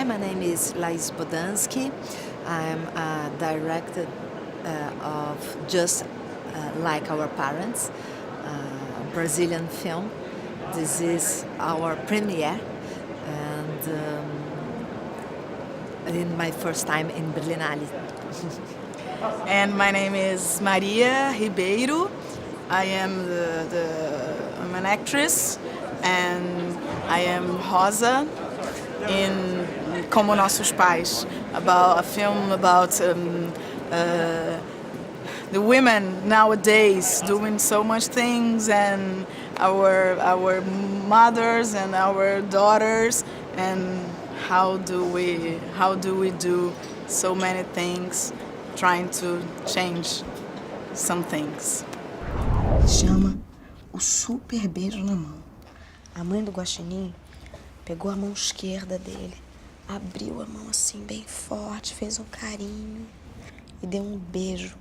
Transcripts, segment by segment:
Hi, my name is Laís Bodanzky. I'm a director of Just Like Our Parents, a Brazilian film. This is our premiere, and in my first time in Berlinale. And my name is Maria Ribeiro. I am I'm an actress, and I am Rosa in Como Nossos Pais, about a film about the women nowadays doing so much things, and our mothers and our daughters, and how do we do so many things, trying to change some things. Chama o super beijo na mão. A mãe do guaxinim pegou a mão esquerda dele, abriu a mão assim bem forte, fez um carinho e deu um beijo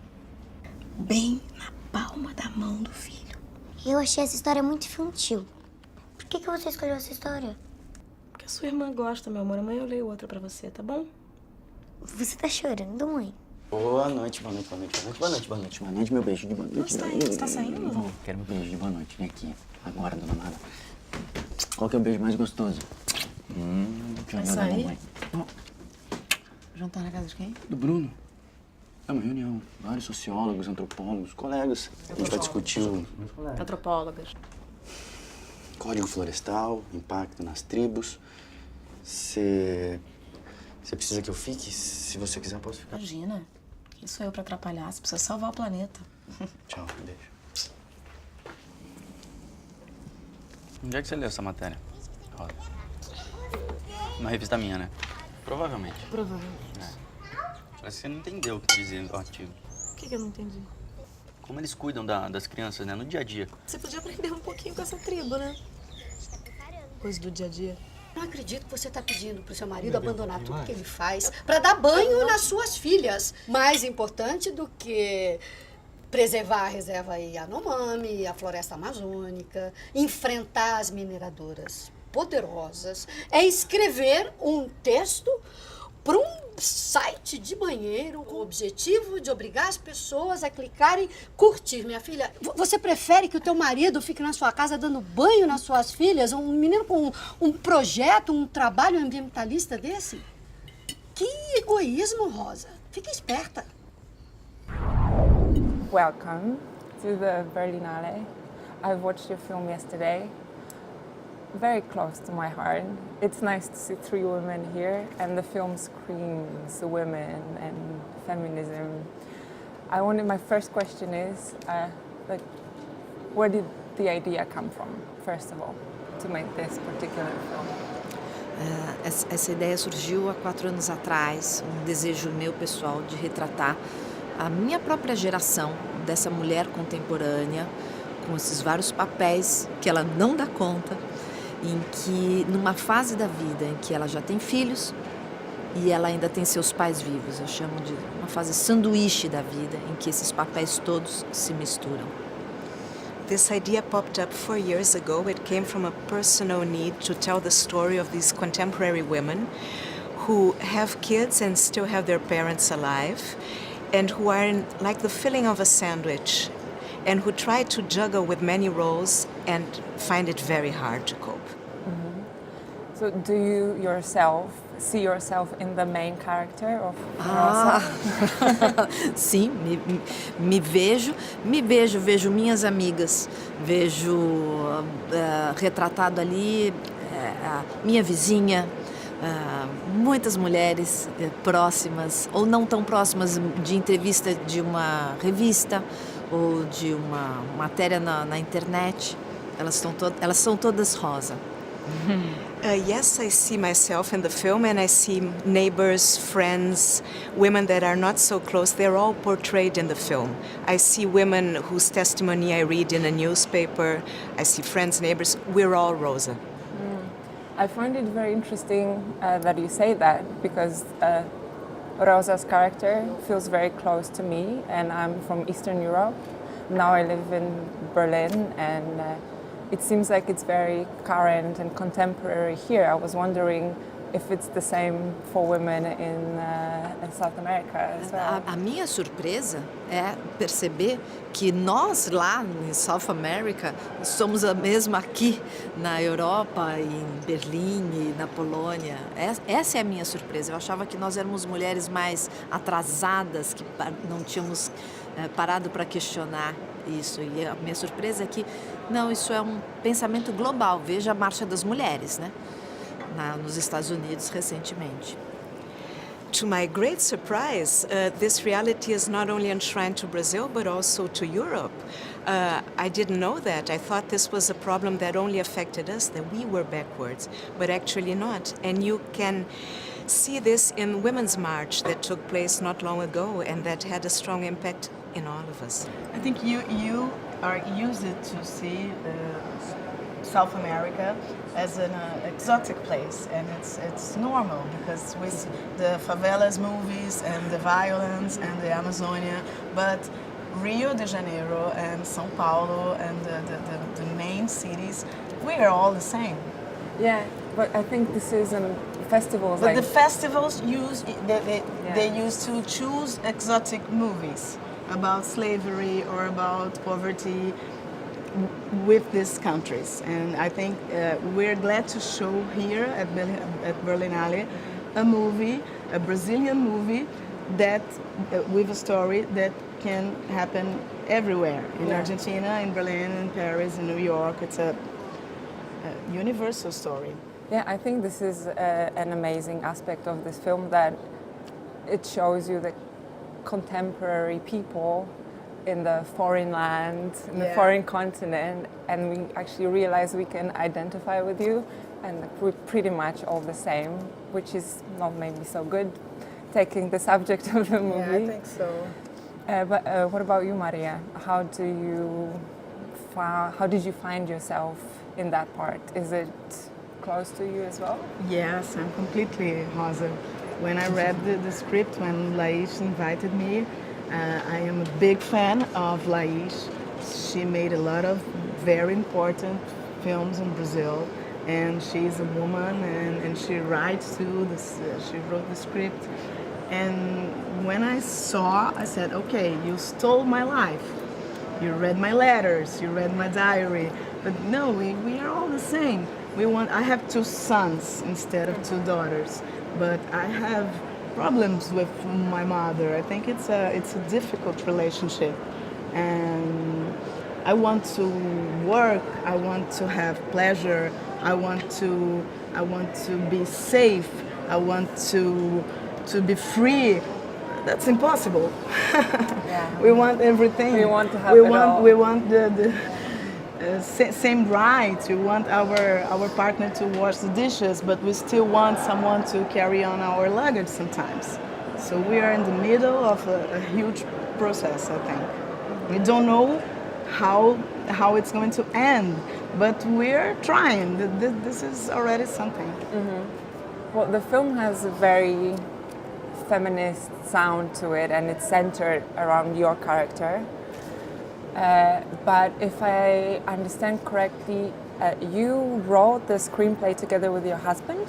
bem na palma da mão do filho. Eu achei essa história muito infantil. Por que você escolheu essa história? Porque a sua irmã gosta, meu amor. Amanhã eu leio outra pra você, tá bom? Você tá chorando, mãe? Boa noite, boa noite, boa noite, boa noite, boa noite, boa noite, boa noite, meu beijo de boa noite. Você tá saindo? Não, quero meu beijo de boa noite. Vem aqui, agora, dona Mara. Qual que é o beijo mais gostoso? Vai sair? Mamãe. Oh, Jantar na casa de quem? do Bruno. É uma reunião. Vários sociólogos, antropólogos, colegas. A gente vai discutir o Antropólogas. código florestal, impacto nas tribos. Você precisa que eu fique? Se você quiser, eu posso ficar. Imagina. Quem sou eu pra atrapalhar? Você precisa salvar o planeta. Tchau, beijo. Onde é que você leu essa matéria, Rosa? Uma revista minha, né? Provavelmente. Provavelmente. Parece que você não entendeu o que dizia no artigo. O que eu não entendi? Como eles cuidam das crianças, né? No dia a dia. Você podia aprender um pouquinho com essa tribo, né? Coisa do dia a dia. Não acredito que você está pedindo para o seu marido abandonar tudo que ele faz para dar banho nas suas filhas. Mais importante do que preservar a reserva Yanomami, a floresta amazônica, enfrentar as mineradoras poderosas, é escrever um texto para um site de banheiro com o objetivo de obrigar as pessoas a clicarem curtir. Minha filha, você prefere que o teu marido fique na sua casa dando banho nas suas filhas? Um menino com um projeto, um trabalho ambientalista desse? Que egoísmo, Rosa. Fica esperta. Welcome to the Berlinale. I watched your film yesterday. Very close to my heart. It's nice to see three women here, and the film screams women and feminism. My first question is, where did the idea come from, first of all, to make this particular film? Essa ideia surgiu há 4 anos atrás, um desejo meu pessoal de retratar a minha própria geração dessa mulher contemporânea, com esses vários papéis que ela não dá conta, em que, numa fase da vida em que ela já tem filhos e ela ainda tem seus pais vivos. Eu chamo de uma fase sanduíche da vida, em que esses papéis todos se misturam. This idea popped up 4 years ago. It came from a personal need to tell the story of these contemporary women who have kids and still have their parents alive, and who are in, like the filling of a sandwich, and who try to juggle with many roles and find it very hard to cope. So do you yourself see yourself in the main character of Rosa? Sim, vejo minhas amigas, vejo retratado ali a minha vizinha, muitas mulheres próximas ou não tão próximas, de entrevista de uma revista ou de uma matéria na internet. Elas são todas rosa. Yes, I see myself in the film, and I see neighbors, friends, women that are not so close. They're all portrayed in the film. I see women whose testimony I read in a newspaper. I see friends, neighbors. We're all Rosa. I find it very interesting that you say that, because Rosa's character feels very close to me, and I'm from Eastern Europe. Now I live in Berlin, and it seems like it's very current and contemporary here. I was wondering if it's the same for women in South America as well. A minha surpresa é perceber que nós lá em South America somos a mesma aqui na Europa, em Berlim e na Polônia. Essa é a minha surpresa. Eu achava que nós éramos mulheres mais atrasadas, que não tínhamos parado para questionar isso. E a minha surpresa é que, não, isso é um pensamento global. Veja a Marcha das Mulheres, né? Nos Estados Unidos recentemente. To my great surprise, this reality is not only enshrined to Brazil, but also to Europe. I didn't know that. I thought this was a problem that only affected us, that we were backwards, but actually not. And you can see this in Women's March that took place not long ago and that had a strong impact in all of us. I think you are used to see South America as an exotic place, and it's normal because with the favelas movies and the violence and the Amazonia, but Rio de Janeiro and São Paulo and the main cities, we are all the same. Yeah, but I think this is festivals. But the festivals they used to choose exotic movies about slavery or about poverty with these countries, and I think we're glad to show here at Berlinale a movie, a Brazilian movie that with a story that can happen everywhere in Argentina, in Berlin, in Paris, in New York. It's a universal story. Yeah, I think this is an amazing aspect of this film, that it shows you the contemporary people in the foreign land, in the foreign continent, and we actually realize we can identify with you, and we're pretty much all the same, which is not maybe so good, taking the subject of the movie. Yeah, I think so. But what about you, Maria? How did you find yourself in that part? Is it close to you as well? Yes, I'm completely Rosa. When I read the script, when Laís invited me, I am a big fan of Laís. She made a lot of very important films in Brazil, and she's a woman, and she writes too. She wrote the script, and when I saw, I said, okay, you stole my life. You read my letters, you read my diary, but no, we are all the same. I have 2 sons instead of 2 daughters, but I have problems with my mother. I think it's a difficult relationship, and I want to work. I want to have pleasure. I want to be safe. I want to be free. That's impossible. We want everything. We want to have it all. We want the same rights. We want our partner to wash the dishes, but we still want someone to carry on our luggage sometimes. So we are in the middle of a huge process, I think. We don't know how it's going to end, but we're trying. This is already something. Mm-hmm. Well, the film has a very feminist sound to it, and it's centered around your character. But if I understand correctly, you wrote the screenplay together with your husband?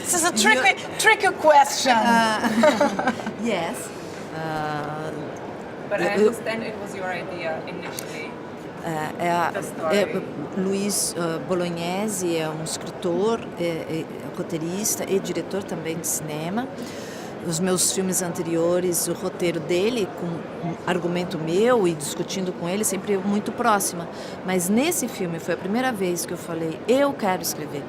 This is a tricky question. Yes. But I understand it was your idea initially. Luís Bolognese é um escritor, roteirista e diretor também de cinema. Os meus filmes anteriores, o roteiro dele, com um argumento meu e discutindo com ele, sempre muito próxima. Mas nesse filme foi a primeira vez que eu falei, eu quero escrever.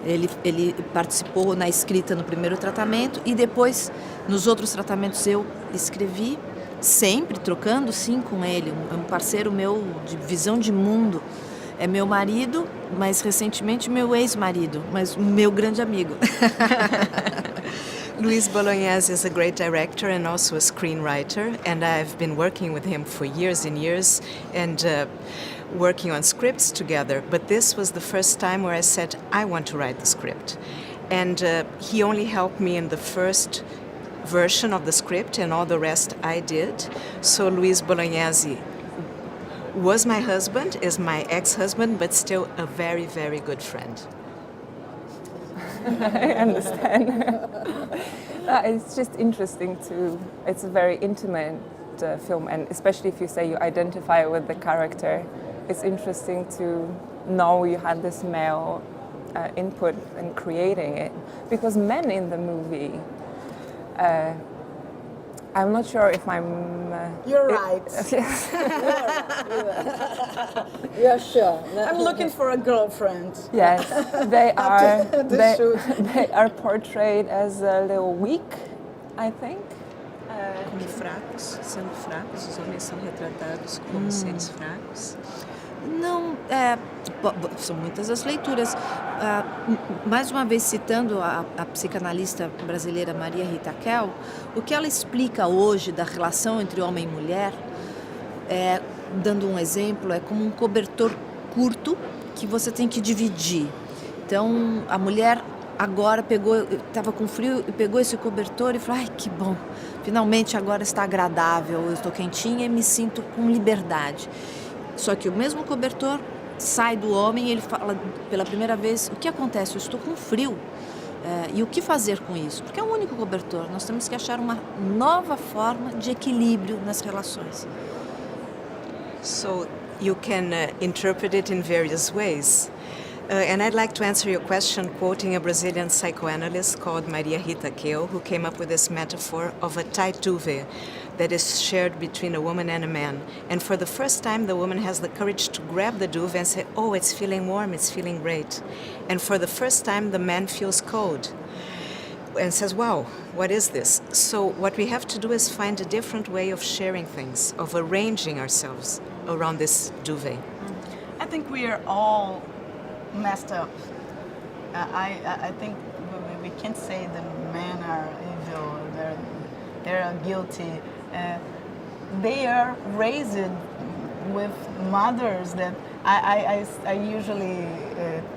Ele participou na escrita no primeiro tratamento e depois, nos outros tratamentos, eu escrevi, sempre trocando, sim, com ele. Um parceiro meu de visão de mundo. É meu marido, mas recentemente meu ex-marido, mas meu grande amigo. Luís Bolognese is a great director and also a screenwriter, and I've been working with him for years and years and working on scripts together. But this was the first time where I said, I want to write the script. And he only helped me in the first version of the script, and all the rest I did. So Luís Bolognese was my husband, is my ex-husband, but still a very, very good friend. I understand. It's just interesting it's a very intimate film, and especially if you say you identify with the character, it's interesting to know you had this male input in creating it, because men in the movie, I'm not sure if I'm... You're right. Yes. You're sure. I'm looking for a girlfriend. Yes, they are. the shoot. They are portrayed as a little weak, I think. Como fracos, sendo fracos, os homens são retratados como seres fracos. Não, são muitas as leituras. Mais uma vez citando a psicanalista brasileira Maria Rita Kell, o que ela explica hoje da relação entre homem e mulher, dando um exemplo, é como um cobertor curto que você tem que dividir. Então, a mulher agora estava com frio e pegou esse cobertor e falou: ai, que bom, finalmente agora está agradável, eu estou quentinha e me sinto com liberdade. Só que o mesmo cobertor sai do homem e ele fala pela primeira vez: o que acontece? Eu estou com frio. E o que fazer com isso? Porque é o único cobertor. Nós temos que achar uma nova forma de equilíbrio nas relações. So you can interpret it in various ways. And I'd like to answer your question quoting a Brazilian psychoanalyst called Maria Rita Kell, who came up with this metaphor of a tight duvet that is shared between a woman and a man. And for the first time, the woman has the courage to grab the duvet and say, oh, it's feeling warm, it's feeling great. And for the first time, the man feels cold and says, wow, what is this? So what we have to do is find a different way of sharing things, of arranging ourselves around this duvet. I think we are all messed up. I think we can't say the men are evil, they're guilty. They are raised with mothers that I usually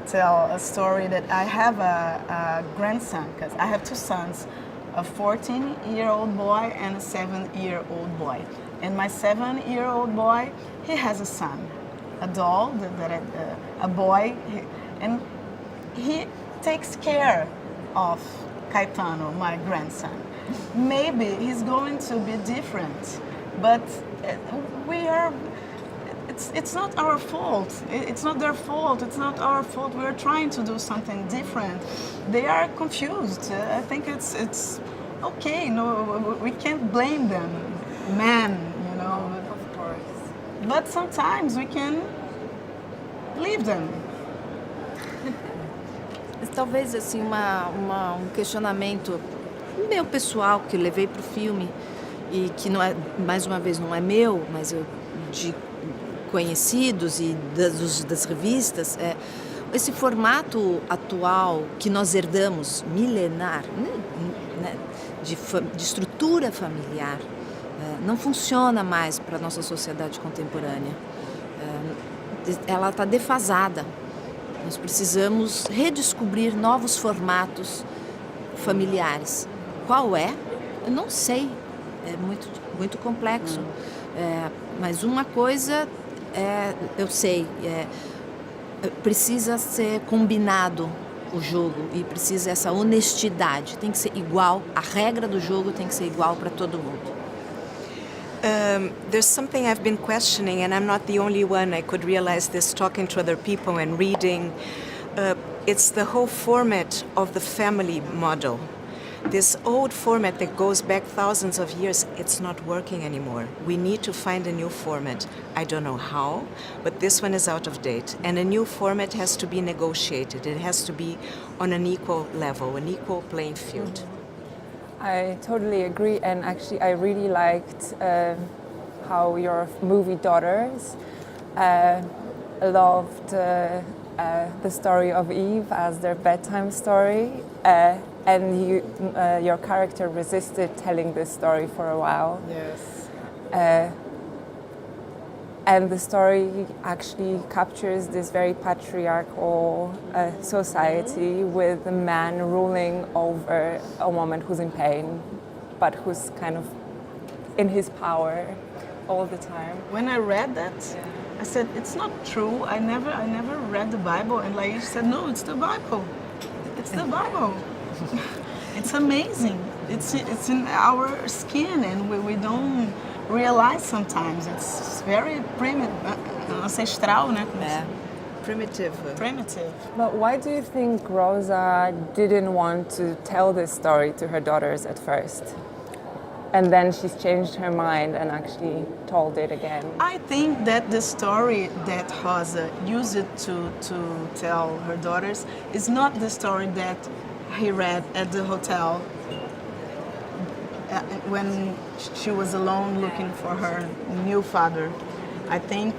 tell a story that I have a grandson, because I have two sons, a 14-year-old boy and a 7-year-old boy. And my 7-year-old boy, he has a son, a doll, a boy, and he takes care of Caetano, my grandson. Maybe he's going to be different, but it's not our fault. It's not their fault. It's not our fault. We're trying to do something different. They are confused. I think it's okay. No, we can't blame them, men. You know. Of course. But sometimes we can leave them. Talvez assim um questionamento meu pessoal que eu levei para o filme e que não é, mais uma vez não é meu, mas de conhecidos e das revistas, esse formato atual que nós herdamos milenar, né, de estrutura familiar, não funciona mais para a nossa sociedade contemporânea. Ela está defasada. Nós precisamos redescobrir novos formatos familiares. Qual é? Eu não sei. É muito complexo. Mas uma coisa eu sei. Precisa ser combinado o jogo e precisa essa honestidade. Tem que ser igual. A regra do jogo tem que ser igual para todo mundo. There's something I've been questioning, and I'm not the only one. I could realize this talking to other people and reading. It's the whole format of the family model. This old format that goes back thousands of years, it's not working anymore. We need to find a new format. I don't know how, but this one is out of date. And a new format has to be negotiated. It has to be on an equal level, an equal playing field. I totally agree, and actually I really liked how your movie daughters loved the story of Eve as their bedtime story, and your character resisted telling this story for a while. Yes. And the story actually captures this very patriarchal society with a man ruling over a woman who's in pain, but who's kind of in his power. all the time. When I read that, I said, it's not true. I never read the Bible. And Laís said, no, it's the Bible. It's the Bible. It's amazing. It's in our skin, and we don't realize sometimes. It's very ancestral, né? Primitive. Primitive. But why do you think Rosa didn't want to tell this story to her daughters at first? And then she's changed her mind and actually told it again. I think that the story that Rosa used to tell her daughters is not the story that he read at the hotel when she was alone looking for her new father. I think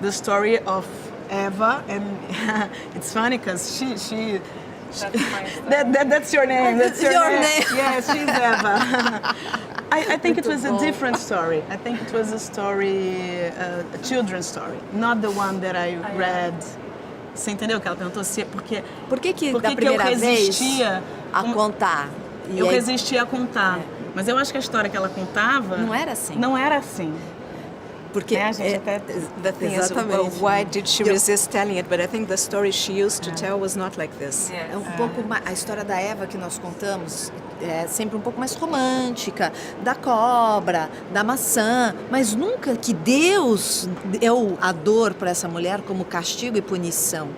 the story of Eva, and it's funny because she that's your name. That's your name. Yes, she's Eva. I think it was a different story. I think it was a story, a children's story, not the one that I read. Você entendeu o que ela perguntou? Por que Por da que eu primeira vez resistia a contar? E eu aí- resistia a contar. Mas eu acho que a história que ela contava Não era assim. Não era assim. Porque A gente até The thing is, well, why did she resist telling it? But I think the story she used to tell was not like this. é um pouco a história da Eva que nós contamos é sempre um pouco mais romântica, da cobra, da maçã, mas nunca que Deus deu a dor para essa mulher como castigo e punição.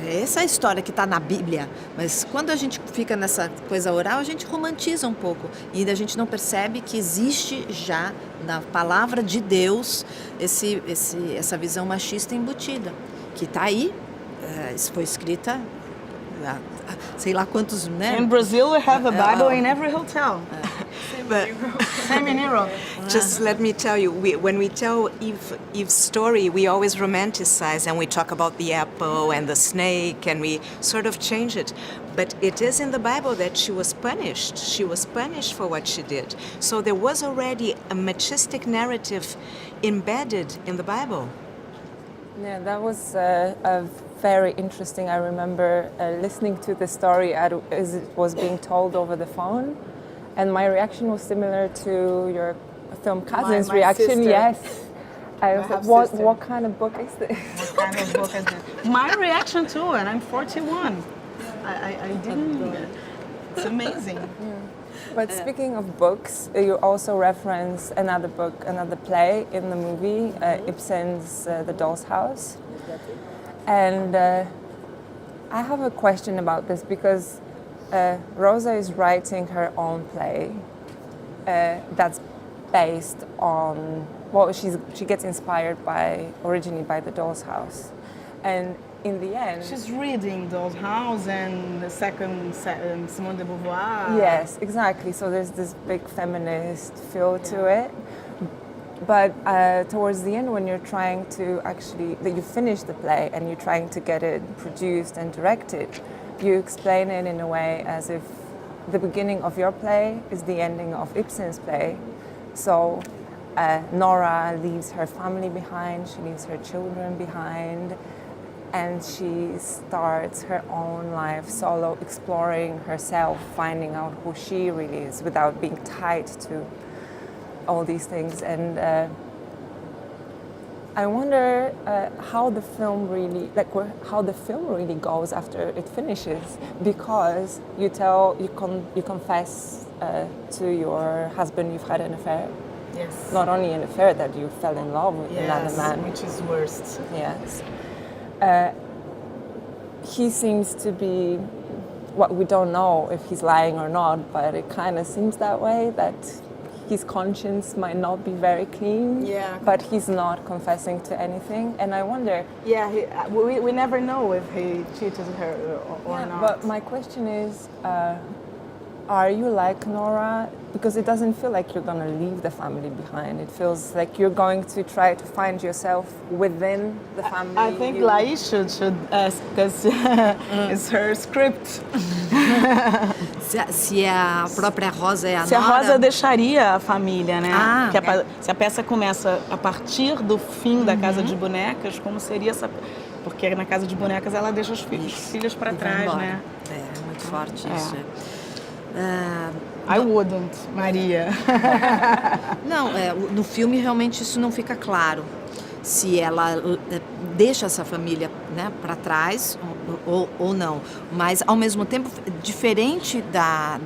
Essa é a história que está na Bíblia, mas quando a gente fica nessa coisa oral, a gente romantiza um pouco e ainda a gente não percebe que existe já na palavra de Deus essa visão machista embutida, que está aí, isso foi escrita há sei lá quantos, né? In Brazil, we have a Bible in every hotel. But Same in Europe. just let me tell you, when we tell Eve's story, we always romanticize and we talk about the apple and the snake and we sort of change it. But it is in the Bible that she was punished. She was punished for what she did. So there was already a machistic narrative embedded in the Bible. Yeah, that was very interesting. I remember listening to the story as it was being told over the phone, and my reaction was similar to your film cousin's my reaction. sister. Yes, I was like, half-sister. what kind of book is this? What kind of book is this? My reaction too, and I'm 41. I didn't. It's amazing. But speaking of books, you also reference another book, another play in the movie, Ibsen's The Doll's House. And I have a question about this because Rosa is writing her own play that's based on, well, she gets inspired originally by The Doll's House. And in the end... She's reading Doll's House and the second Simone de Beauvoir. Yes, exactly. So there's this big feminist feel to it. But towards the end, when you're trying to that you finish the play and you're trying to get it produced and directed, you explain it in a way as if the beginning of your play is the ending of Ibsen's play. So Nora leaves her family behind, she leaves her children behind, and she starts her own life solo, exploring herself, finding out who she really is without being tied to all these things. And I wonder how the film really goes after it finishes, because you confess to your husband you've had an affair. Yes. Not only an affair, that you fell in love with another man. Which is worst. Yes. He seems to be, we don't know if he's lying or not, but it kind of seems that way, that his conscience might not be very clean, but he's not confessing to anything. And I wonder... Yeah, we never know if he cheated her or not. But my question is, are you like Nora? Because it doesn't feel like you're going to leave the family behind. It feels like you're going to try to find yourself within the family. I think Laís should ask, because it's her script. Se a própria Rosa é a Se a Nora... Rosa deixaria a família, né? Ah, Se a peça começa a partir do fim da Casa de Bonecas, como seria essa... Porque na Casa de Bonecas ela deixa os filhos para trás, né? É muito forte isso. I wouldn't, Maria. Não, no filme realmente isso não fica claro. Se ela deixa essa família, né, para trás ou não. Mas, ao mesmo tempo, diferente da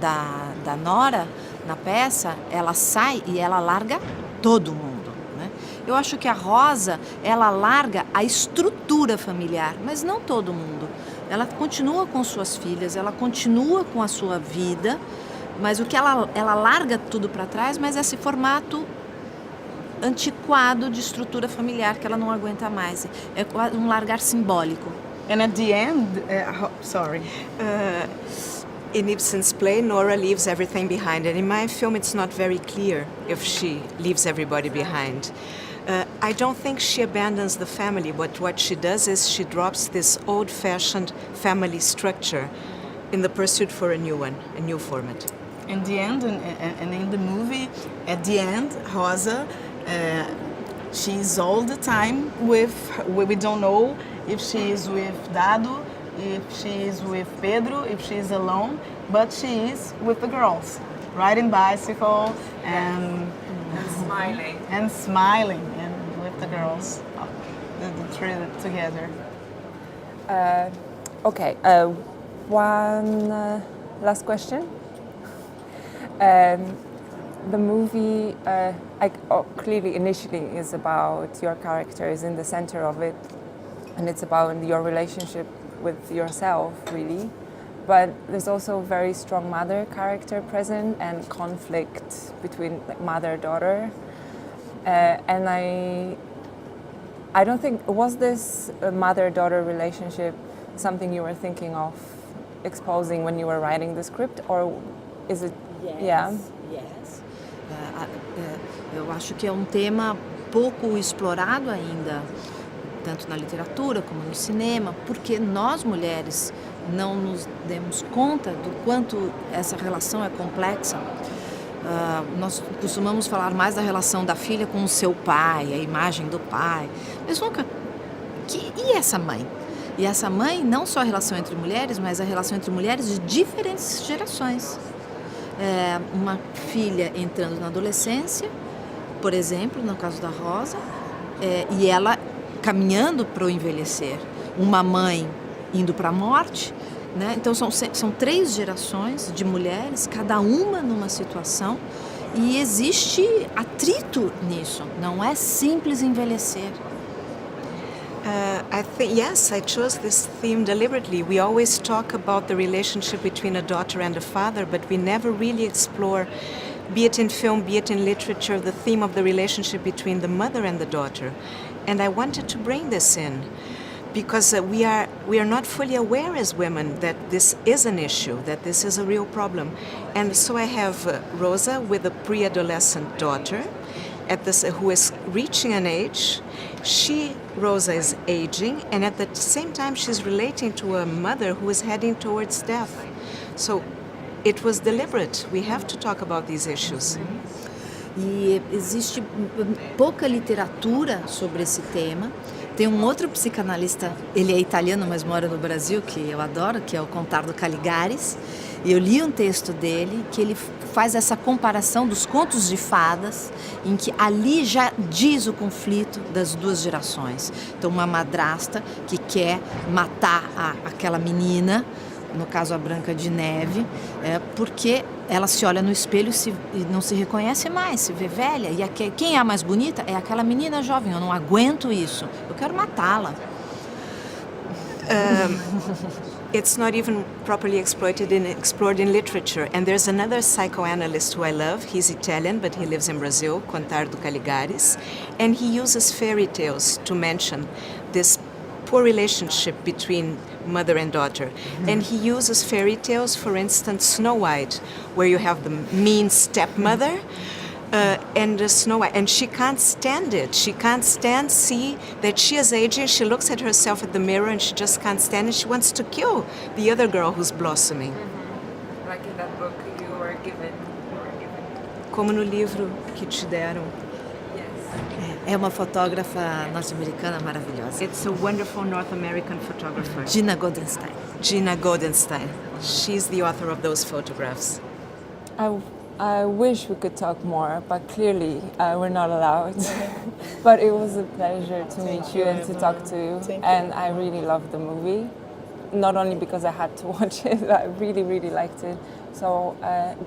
Nora, na peça, ela sai e ela larga todo mundo. Né? Eu acho que a Rosa, ela larga a estrutura familiar, mas não todo mundo. Ela continua com suas filhas, ela continua com a sua vida, mas o que ela larga tudo para trás, mas esse formato antiquado de estrutura familiar que ela não aguenta mais. É quase um largar simbólico. And at the end, In Ibsen's play, Nora leaves everything behind, and in my film it's not very clear if she leaves everybody behind. I don't think she abandons the family, but what she does is she drops this old-fashioned family structure in the pursuit for a new one, a new format. in the end, and in the movie, at the end, Rosa, she's all the time we don't know if she is with Dado, if she is with Pedro, if she is alone, but she is with the girls, riding bicycle and smiling and with the girls, the three together. Okay, one last question. The movie clearly initially is about your characters in the center of it, and it's about your relationship with yourself, really. But there's also a very strong mother character present and conflict between mother-daughter. And I don't think, was this mother-daughter relationship something you were thinking of exposing when you were writing the script, or is it? Yes. Eu acho que é um tema pouco explorado ainda, tanto na literatura como no cinema, porque nós mulheres não nos demos conta do quanto essa relação é complexa. Nós costumamos falar mais da relação da filha com o seu pai, a imagem do pai, mas nunca... E essa mãe? E essa mãe, não só a relação entre mulheres, mas a relação entre mulheres de diferentes gerações. Uma filha entrando na adolescência, por exemplo, no caso da Rosa, e ela caminhando para o envelhecer. Uma mãe indo para a morte, né? Então são 3 gerações de mulheres, cada uma numa situação, e existe atrito nisso, não é simples envelhecer. Yes, I chose this theme deliberately. We always talk about the relationship between a daughter and a father, but we never really explore, be it in film, be it in literature, the theme of the relationship between the mother and the daughter. And I wanted to bring this in because we are not fully aware as women that this is an issue, that this is a real problem. And so I have Rosa with a pre-adolescent daughter who is reaching an age. Rosa is aging, and at the same time she's relating to a mother who is heading towards death. So it was deliberate. We have to talk about these issues. E existe pouca literatura sobre esse tema. Tem um outro psicanalista, ele é italiano, mas mora no Brasil, que eu adoro, que é o Contardo Caligares. E eu li um texto dele que ele faz essa comparação dos contos de fadas, em que ali já diz o conflito das 2 gerações. Então, uma madrasta que quer matar aquela menina, no caso a Branca de Neve, porque ela se olha no espelho e não se reconhece mais, se vê velha. E quem é a mais bonita é aquela menina jovem. Eu não aguento isso, eu quero matá-la. It's not even properly explored in literature. And there's another psychoanalyst who I love. He's Italian, but he lives in Brazil, Contardo Caligares. And he uses fairy tales to mention this poor relationship between mother and daughter. And he uses fairy tales, for instance, Snow White, where you have the mean stepmother, and Snow White, and she can't stand it. She can't see that she is aging. She looks at herself at the mirror and she just can't stand it. She wants to kill the other girl who's blossoming. Mm-hmm. Like in that book you were given. Como no livro que te deram. Yes. É uma fotógrafa norte-americana maravilhosa. It's a wonderful North American photographer. Gina Goldenstein. Gina Goldenstein. She's the author of those photographs. I wish we could talk more, but clearly we're not allowed. But it was a pleasure to meet you and to talk to you. And I really loved the movie. Not only because I had to watch it, I really, really liked it. So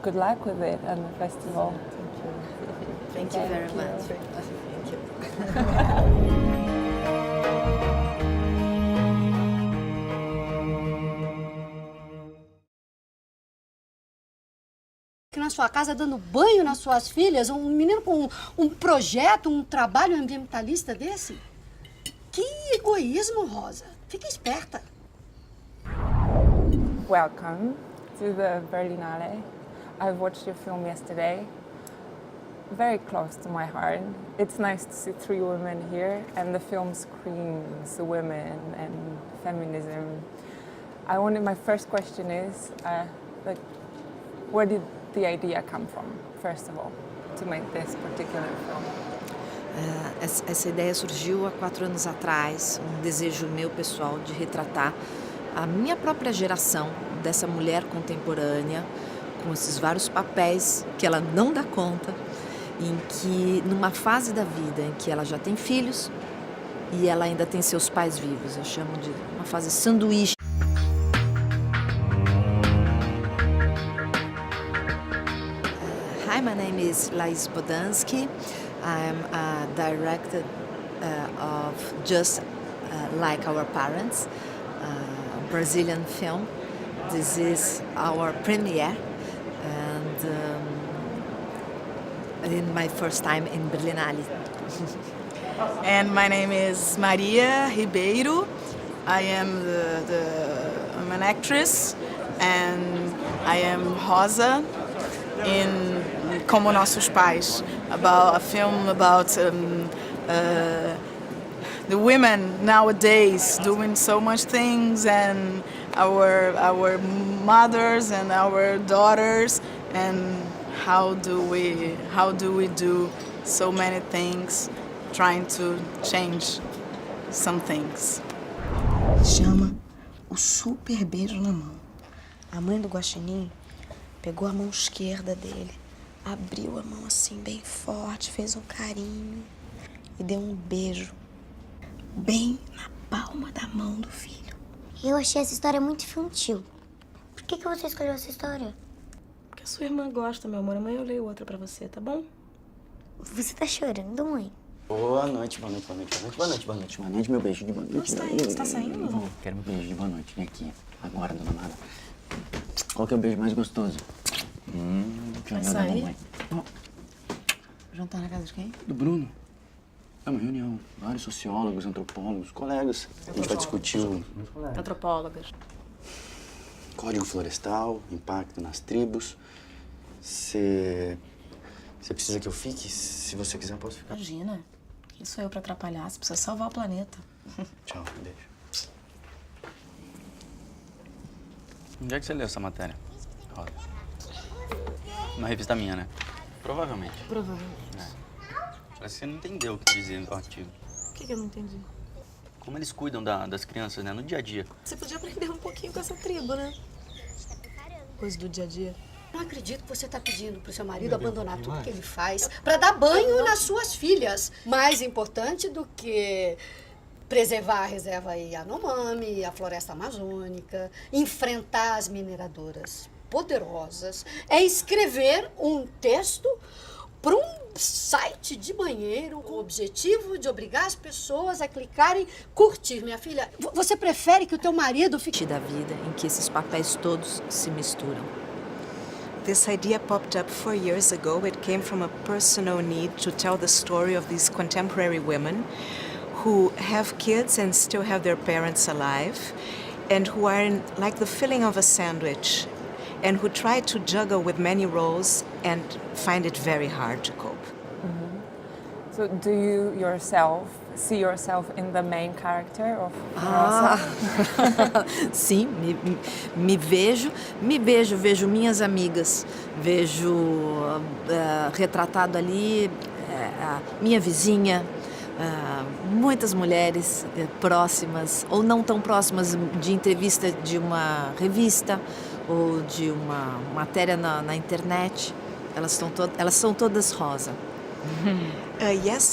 good luck with it and the festival. Thank you very much. Que na sua casa dando banho nas suas filhas, um menino com um projeto, um trabalho ambientalista desse? Que egoísmo, Rosa. Fica esperta. Welcome to the Berlinale. I watched your film yesterday. Very close to my heart. It's nice to see three women here, and the film screams women and feminism. My first question is, where did the idea come from, first of all, to make this particular film? Essa ideia surgiu há 4 anos atrás, um desejo meu pessoal de retratar a minha própria geração dessa mulher contemporânea, com esses vários papéis que ela não dá conta, em que, numa fase da vida em que ela já tem filhos e ela ainda tem seus pais vivos. Eu chamo de uma fase sanduíche. Hi, my name is Laís Bodanzky. I'm a director of Just Like Our Parents, a Brazilian film. This is our premiere, and in my first time in Berlinale. And my name is Miriam Ribeiro. I am I'm an actress, and I am Rosa in Como Nossos Pais, about a film about the women nowadays doing so much things, and our mothers and our daughters, and how do we do so many things, trying to change some things. Chama o super beijo na mão. A mãe do guaxinim pegou a mão esquerda dele, abriu a mão assim bem forte, fez um carinho e deu um beijo bem na palma da mão do filho. Eu achei essa história muito infantil. Por que você escolheu essa história? Porque a sua irmã gosta, meu amor. Amanhã eu leio outra pra você, tá bom? Você tá chorando, mãe? Boa noite, boa noite, boa noite, boa noite, boa noite, boa noite, boa noite, meu beijo de boa noite. Você tá indo? Você tá saindo? Não, quero meu beijo de boa noite. Vem aqui, agora, dona Nada. Qual que é o beijo mais gostoso? Vai sair? Jantar na casa de quem? Do Bruno. É uma reunião. Vários sociólogos, antropólogos, colegas. A gente vai discutir o Antropólogas. código florestal, impacto nas tribos. Você precisa que eu fique? Se você quiser, eu posso ficar. Imagina. Quem sou eu pra atrapalhar? Você precisa salvar o planeta. Tchau, beijo. Onde é que você leu essa matéria, Rosa? Uma revista minha, né? Provavelmente. Provavelmente. Parece que você não entendeu o que dizia no artigo. O que eu não entendi? Como eles cuidam das crianças, né? No dia a dia. Você podia aprender um pouquinho com essa tribo, né? Coisa do dia a dia. Não acredito que você está pedindo para o seu marido abandonar tudo que ele faz para dar banho nas suas filhas. Mais importante do que preservar a reserva Yanomami, a floresta amazônica, enfrentar as mineradoras poderosas, é escrever um texto para um site de banheiro com o objetivo de obrigar as pessoas a clicarem curtir. Minha filha, você prefere que o teu marido fique... Da vida em que esses papéis todos se misturam. This idea popped up 4 years ago. It came from a personal need to tell the story of these contemporary women who have kids and still have their parents alive, and who are in, like the filling of a sandwich, and who try to juggle with many roles and find it very hard to cope. So do you yourself see yourself in the main character of Rosa? Sim, vejo minhas amigas, vejo retratado ali a minha vizinha, muitas mulheres próximas ou não tão próximas de entrevista de uma revista, ou de uma matéria na internet, elas são todas rosa. Yes,